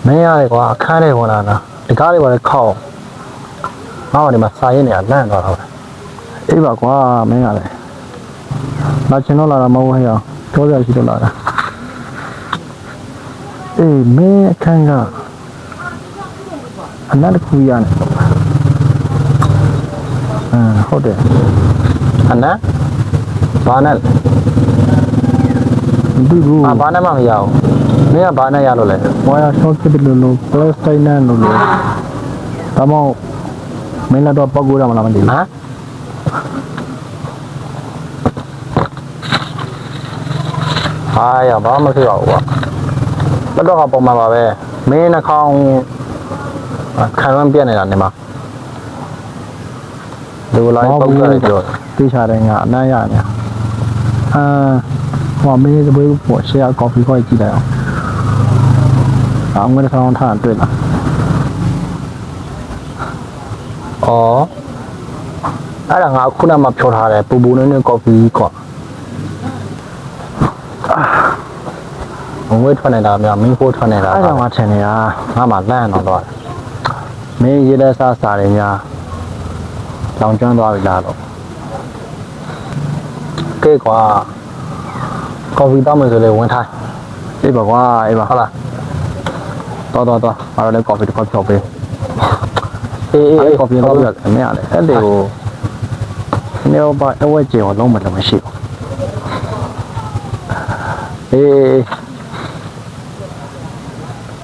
မင်းရတယ်ကွာအခန်းထဲဝင်လာတာဒီကားလေးပါလေခေါက်ငါ့ဘာဒီမှာစာရင်းနေတာလန့်သွားတာပဲအေးပါကွာမင်းရတယ်လာချင်တော့လာတာမဟုတ်ဟဲ့အောင်ပြောစရာရှိတော့လာတာအေးမင်းအခန်းကအနက်တစ်ခုရနေဟုတ်တယ်အနက်ဘာနဲ့ဒီဘူးဘာနဲ့မှမရဘူးမင်းကဘာနဲ့ရလို့လဲဝါယာဆော့ကစ်လို့ပလတ်စတစ်နဲ့လို့ဒါမှမဟုတ်မင်းတော့ပောက်ကိုရမလားမသိဘူးဟမ်ဟာရဘာမှမဖြစ်ပါဘူးကွာတော့ကပုံမှန်ပါပဲမင်းနှာခေါင်းခံရမ်းပြက်နေတာနေမှာဒီလိုလိုက်ပောက်ရတယ်ပြောသိချတယ်ငါအနမ်းရနေဟိုမင်းကဘယ်ပေါ်ရှယ်ကော်ဖီခေါ်ကြည့်လိုက်အောင်ငါတို့ဆောင်းထားတွေ့လားအဲ့ဒါငါခုနမှဖြောထားတယ်ပူပူနဲ့ကော်ဖီကွာငွေထွက်နေတာများမင်းကိုထွက်နေတာအဲ့ဒါမှထင်နေတာငါမှလန့်တော့မင်းရေးတဲ့စားစားတွေများလောင်ကျွမ်းသွားပြီလားတော့ကဲကွာကော်ဖီတောင်းမယ်ဆိုလေဝင်ထိုင်းအေးပါကွာအေးပါဟုတ်လားတော်ငါတို့လည်းကော်ဖီတစ်ခွက်ဖြောက်ပေးအေးကော်ဖီတော့ရတယ်မင်းရတယ်အဲ့ဒီကိုနေတော့အဝဲကျေကိုလုံးမလုံးမရှိဘူးအေး